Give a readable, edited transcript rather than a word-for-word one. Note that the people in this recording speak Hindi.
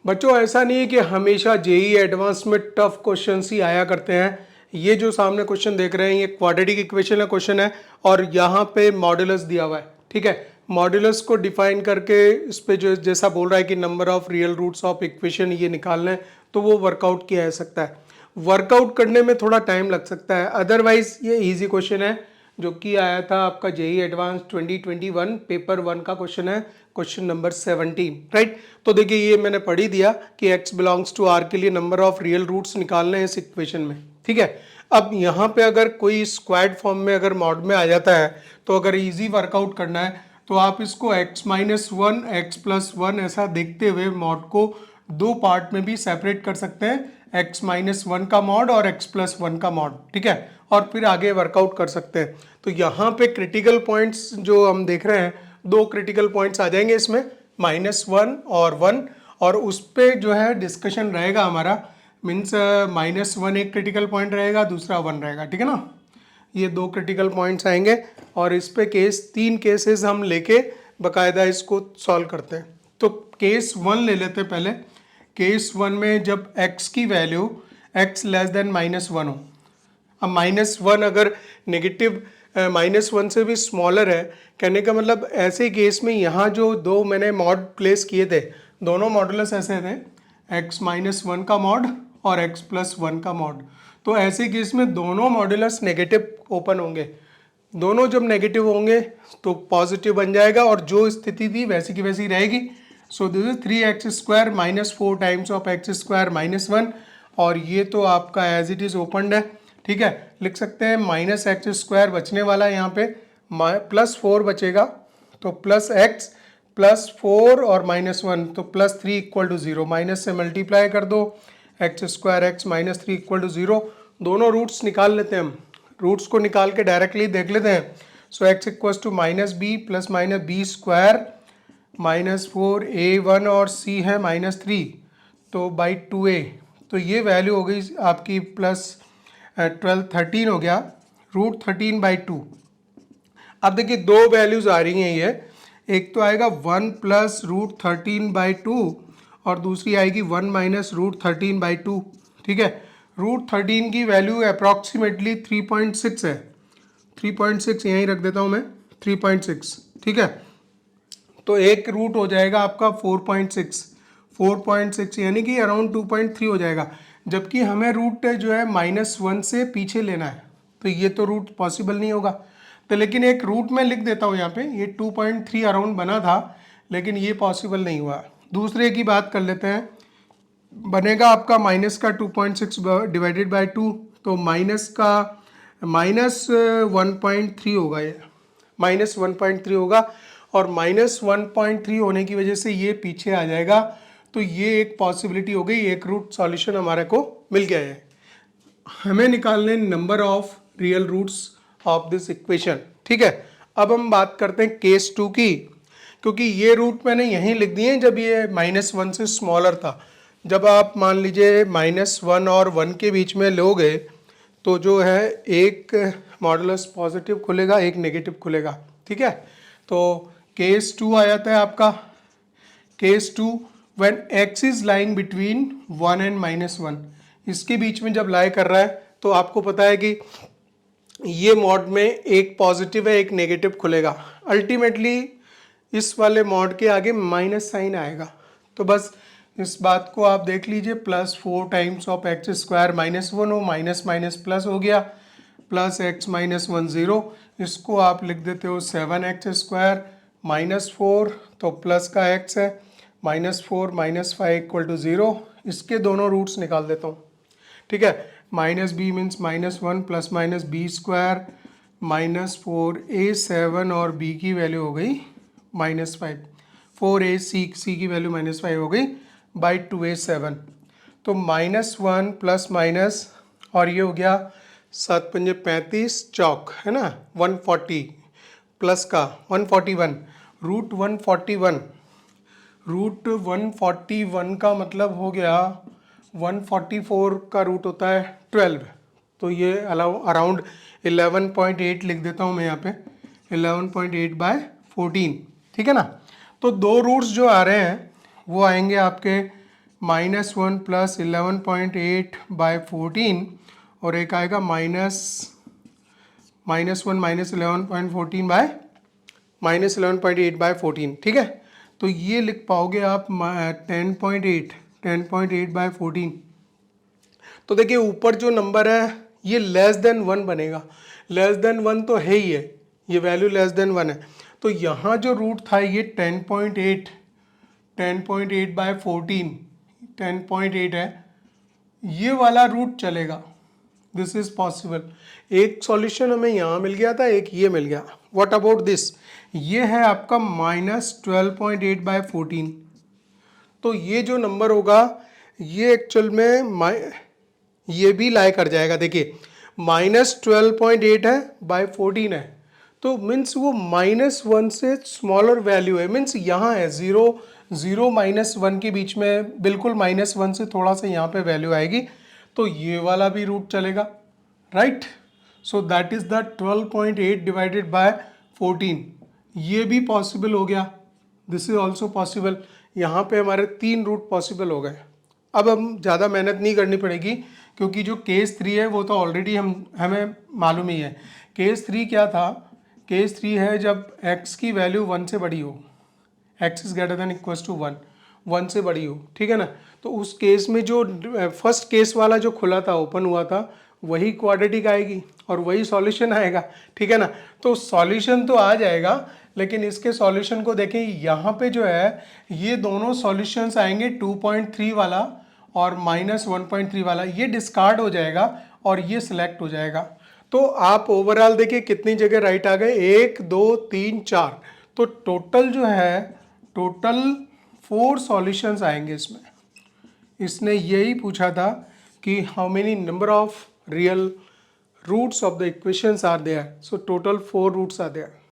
बच्चों ऐसा नहीं है कि हमेशा जेई एडवांस में टफ क्वेश्चन ही आया करते हैं। ये जो सामने क्वेश्चन देख रहे हैं ये क्वाड्रेटिक इक्वेशन का क्वेश्चन है और यहाँ पे मॉड्यूलस दिया हुआ है। ठीक है, मॉड्यूलस को डिफाइन करके इस पे जो जैसा बोल रहा है कि number of real roots of equation ये निकालना है, तो वो वर्कआउट किया जा सकता है। वर्कआउट करने में थोड़ा टाइम लग सकता है, अदरवाइज ये इजी क्वेश्चन है जो कि आया था आपका जेई एडवांस 2021 पेपर 1 का क्वेश्चन है, क्वेश्चन नंबर 17, राइट। तो देखिए ये मैंने पढ़ ही दिया कि x बिलोंग्स टू r के लिए नंबर ऑफ रियल रूट्स निकालने हैं इस इक्वेशन में। ठीक है, अब यहाँ पे अगर कोई स्क्वायर्ड फॉर्म में अगर मॉड में आ जाता है तो अगर इजी वर्कआउट करना है तो आप इसको x minus one x plus one ऐसा देखते हुए मॉड को दो पार्ट में भी सेपरेट कर सकते हैं, x माइनस वन का मॉड और x प्लस वन का मॉड। ठीक है, और फिर आगे वर्कआउट कर सकते हैं। तो यहाँ पे क्रिटिकल पॉइंट्स जो हम देख रहे हैं, दो क्रिटिकल पॉइंट्स आ जाएंगे इसमें, माइनस वन और वन, और उस पर जो है डिस्कशन रहेगा हमारा। मीन्स माइनस वन एक क्रिटिकल पॉइंट रहेगा, दूसरा वन रहेगा। ठीक है ना, ये दो क्रिटिकल पॉइंट्स आएंगे और इस पे तीन केसेस हम लेके बकायदा इसको सॉल्व करते हैं। तो केस वन ले लेते हैं पहले। केस वन में जब x की value x less than minus one हो, अब माइनस वन अगर नेगेटिव माइनस वन से भी स्मॉलर है, कहने का मतलब ऐसे केस में यहाँ जो दो मैंने मॉड प्लेस किए थे, दोनों मॉडुलस ऐसे थे, x माइनस वन का मॉड और x प्लस वन का मॉड। तो ऐसे केस में दोनों मॉडुलस नेगेटिव ओपन होंगे, दोनों जब नेगेटिव होंगे तो पॉजिटिव बन जाएगा और जो स्थिति थी वैसी की वैसी रहेगी। So this is 3x² minus 4 times of x² minus one, और ये तो आपका एज इट इज ओपनड है। ठीक है, लिख सकते हैं माइनस x² बचने वाला है, यहाँ पे प्लस 4 बचेगा, तो प्लस x प्लस 4 और माइनस वन, तो प्लस 3 इक्वल टू 0, माइनस से मल्टीप्लाई कर दो, x² माइनस 3 इक्वल टू 0। दोनों रूट्स निकाल लेते हैं हम, रूट्स को निकाल के डायरेक्टली देख लेते हैं। So x equal to minus b plus minus b square minus 4a1 और c है माइनस 3, तो बाई 2a, तो ये वैल्यू हो गई आपकी प्लस 12 13 हो गया, रूट 13/2। अब देखिए दो वैल्यूज आ रही हैं, ये एक तो आएगा 1 प्लस रूट 13/2 और दूसरी आएगी 1 माइनस रूट 13/2। ठीक है, रूट 13 की वैल्यू अप्रॉक्सीमेटली 3.6 है, 3.6 यहीं रख देता हूँ मैं, 3.6। ठीक है, तो एक रूट हो जाएगा आपका 4.6, 4.6 यानी कि अराउंड 2.3 हो जाएगा, जबकि हमें रूट जो है माइनस वन से पीछे लेना है, तो ये तो रूट पॉसिबल नहीं होगा। तो लेकिन एक रूट में लिख देता हूँ यहाँ पे, ये 2.3 अराउंड बना था लेकिन ये पॉसिबल नहीं हुआ। दूसरे की बात कर लेते हैं, बनेगा आपका माइनस का 2.6 डिवाइडेड बाय 2, तो माइनस का माइनस 1.3 होगा, ये माइनस 1.3 होगा, और माइनस 1.3 होने की वजह से ये पीछे आ जाएगा। तो ये एक पॉसिबिलिटी हो गई, एक रूट सॉल्यूशन हमारे को मिल गया है। हमें निकालने number of real roots of this equation. ठीक है, अब हम बात करते हैं केस 2 की, क्योंकि ये रूट मैंने यहीं लिख दिए जब ये माइनस वन से स्मॉलर था। जब आप मान लीजिए माइनस वन और वन के बीच में लोगे तो जो है एक मॉडुलस पॉजिटिव खुलेगा, एक नेगेटिव खुलेगा। ठीक है, तो केस 2 आ जाता है आपका, case 2 when x is lying between 1 and minus one, इसके बीच में जब लाई कर रहा है तो आपको पता है कि ये मॉड में एक पॉजिटिव है एक नेगेटिव खुलेगा, अल्टीमेटली इस वाले मॉड के आगे माइनस साइन आएगा। तो बस इस बात को आप देख लीजिए, plus 4 times of x² minus one हो, माइनस माइनस प्लस हो गया, प्लस x माइनस वन 0, इसको आप लिख देते हो 7x² माइनस 4, तो प्लस का x है, माइनस 4 माइनस 5 इक्वल टू 0, इसके दोनों रूट्स निकाल देता हूँ। ठीक है, minus b means minus one plus minus b square minus 4a7 और b की वैल्यू हो गई माइनस 5, 4ac की वैल्यू माइनस 5 हो गई बाई 2a7, तो माइनस वन प्लस माइनस, और ये हो गया 7 पंजे 35 चौक है ना, 140 प्लस का 141, रूट 141, रूट 141 का मतलब हो गया 144 का रूट होता है 12, तो ये अराउंड 11.8 लिख देता हूँ मैं यहाँ पे, 11.8/14। ठीक है ना, तो दो रूट्स जो आ रहे हैं वो आएंगे आपके -1 प्लस 11.8 बाय 14 और एक आएगा -1 माइनस 11.14 बाय -11.8 बाय 14, ठीक है। तो ये लिख पाओगे आप 10.8 बाय 14। तो देखिए ऊपर जो नंबर है ये लेस देन 1 बनेगा, लेस देन 1 तो है ही है, ये वैल्यू लेस देन 1 है। तो यहाँ जो रूट था ये 10.8 बाय 14, 10.8 है, ये वाला रूट चलेगा, दिस इज पॉसिबल। एक सॉल्यूशन हमें यहाँ मिल गया था, एक ये मिल गया। व्हाट अबाउट दिस, ये है आपका -12.8 बाय 14। तो ये जो नंबर होगा ये एक्चुअल में ये भी लाई कर जाएगा। देखिए -12.8 है बाय 14 है, तो मीन्स वो -1 से स्मॉलर वैल्यू है, मीन्स यहाँ है 0 -1 के बीच में, बिल्कुल -1 से थोड़ा सा यहाँ पे वैल्यू आएगी, तो ये वाला भी रूट चलेगा, right. So that is the 12.8 divided by 14, ये भी पॉसिबल हो गया, दिस इज ऑल्सो पॉसिबल। यहाँ पे हमारे 3 रूट पॉसिबल हो गए। अब हम ज़्यादा मेहनत नहीं करनी पड़ेगी, क्योंकि जो केस 3 है वो तो ऑलरेडी हमें मालूम ही है। केस 3 क्या था, केस 3 है जब x की वैल्यू 1 से बड़ी हो, x is greater than equals to 1 से बड़ी हो, ठीक है ना। तो उस केस में जो फर्स्ट केस वाला जो खुला था, ओपन हुआ था, वही क्वाड्रेटिक आएगी और वही सॉल्यूशन आएगा, ठीक है ना। तो सॉल्यूशन तो आ जाएगा, लेकिन इसके सॉल्यूशन को देखें, यहाँ पे जो है ये दोनों सॉल्यूशंस आएंगे 2.3 वाला और -1.3 वाला, ये डिस्कार्ड हो जाएगा और ये सिलेक्ट हो जाएगा। तो आप ओवरऑल देखिए कितनी जगह राइट आ गए, 1 2 3 4, तो टोटल जो है टोटल 4 सॉल्यूशंस आएंगे इसमें। इसने यही पूछा था कि how many number of real roots of the equations are there, so total 4 roots are there.